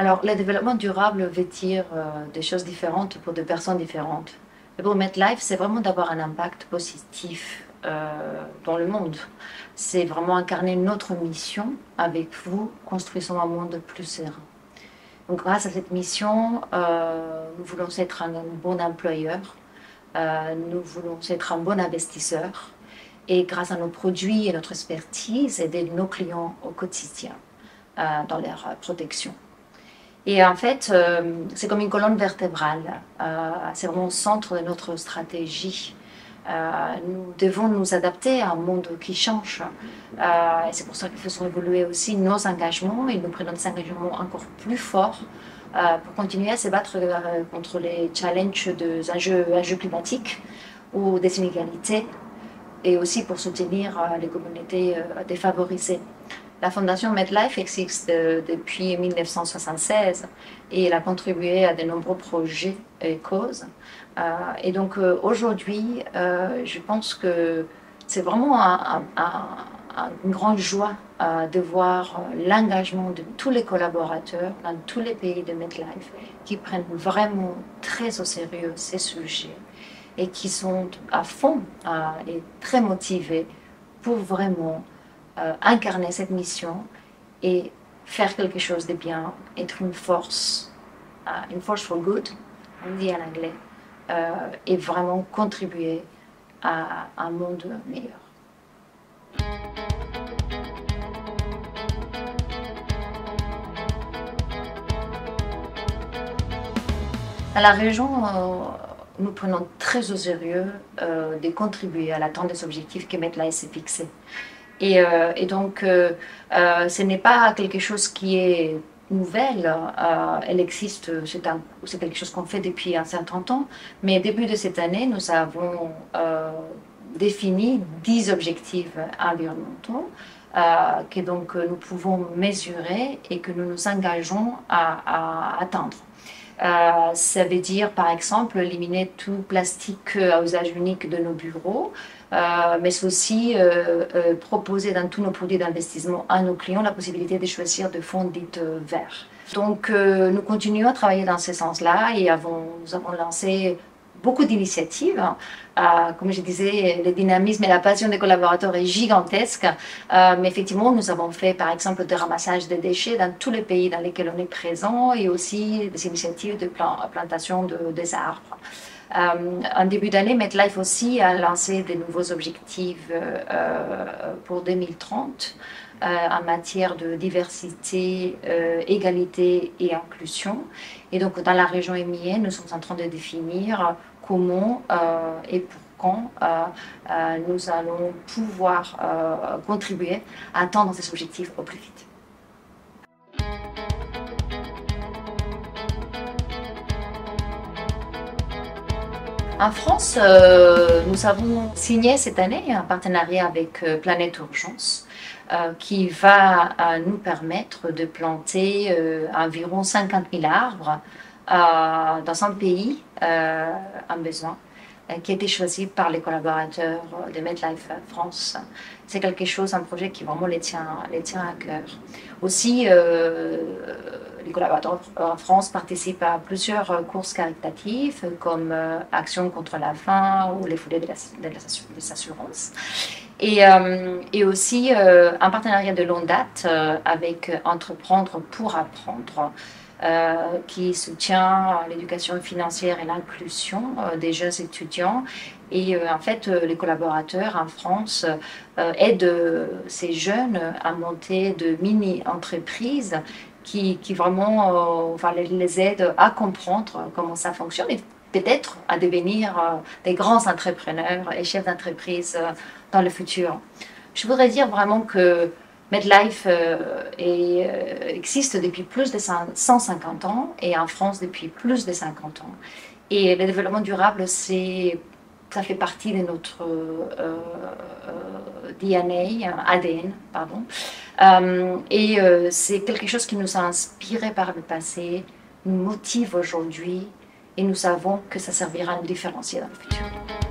Alors, le développement durable veut dire des choses différentes pour des personnes différentes. Et pour MetLife, c'est vraiment d'avoir un impact positif dans le monde. C'est vraiment incarner notre mission avec vous, construisons un monde plus serein. Donc, grâce à cette mission, nous voulons être un bon employeur, nous voulons être un bon investisseur et grâce à nos produits et notre expertise, aider nos clients au quotidien dans leur protection. Et en fait, c'est comme une colonne vertébrale. C'est vraiment au centre de notre stratégie. Nous devons nous adapter à un monde qui change. Et c'est pour ça qu'il faut évoluer aussi nos engagements et nous prenons des engagements encore plus forts pour continuer à se battre contre les challenges des enjeux climatiques ou des inégalités et aussi pour soutenir les communautés défavorisées. La fondation MetLife existe depuis 1976 et elle a contribué à de nombreux projets et causes. Et donc aujourd'hui, je pense que c'est vraiment une grande joie de voir l'engagement de tous les collaborateurs dans tous les pays de MetLife qui prennent vraiment très au sérieux ces sujets et qui sont à fond et très motivés pour vraiment incarner cette mission et faire quelque chose de bien, être une force for good, on dit en anglais, et vraiment contribuer à un monde meilleur. Dans la région, nous prenons très au sérieux de contribuer à l'atteinte des objectifs que MetLife s'est fixés. Et donc, ce n'est pas quelque chose qui est nouvelle, elle existe, c'est quelque chose qu'on fait depuis un certain temps, mais début de cette année, nous avons défini 10 objectifs environnementaux que donc nous pouvons mesurer et que nous nous engageons à atteindre. Ça veut dire, par exemple, éliminer tout plastique à usage unique de nos bureaux, mais c'est aussi proposer dans tous nos produits d'investissement à nos clients la possibilité de choisir des fonds dits verts. Donc, nous continuons à travailler dans ce sens-là et nous avons lancé beaucoup d'initiatives. Comme je disais, le dynamisme et la passion des collaborateurs est gigantesque. Mais effectivement, nous avons fait par exemple des ramassages de déchets dans tous les pays dans lesquels on est présent et aussi des initiatives de plantation des arbres. En début d'année, MetLife aussi a lancé de nouveaux objectifs pour 2030 en matière de diversité, égalité et inclusion. Et donc, dans la région EMEA, nous sommes en train de définir comment et pour quand nous allons pouvoir contribuer à atteindre ces objectifs au plus vite. En France, nous avons signé cette année un partenariat avec Planète Urgence qui va nous permettre de planter environ 50 000 arbres dans un pays en besoin qui a été choisi par les collaborateurs de MetLife France. C'est quelque chose, un projet qui vraiment les tient à cœur. Aussi, les collaborateurs en France participent à plusieurs courses caritatives comme Action contre la faim ou les foulées des assurances. Et aussi un partenariat de longue date avec Entreprendre pour apprendre, qui soutient l'éducation financière et l'inclusion des jeunes étudiants. Et en fait, les collaborateurs en France aident ces jeunes à monter de mini-entreprises qui vraiment les aident à comprendre comment ça fonctionne et peut-être à devenir des grands entrepreneurs et chefs d'entreprise dans le futur. Je voudrais dire vraiment que MetLife existe depuis plus de 150 ans et en France depuis plus de 50 ans. Et le développement durable, ça fait partie de notre ADN, pardon. Et c'est quelque chose qui nous a inspiré par le passé, nous motive aujourd'hui et nous savons que ça servira à nous différencier dans le futur.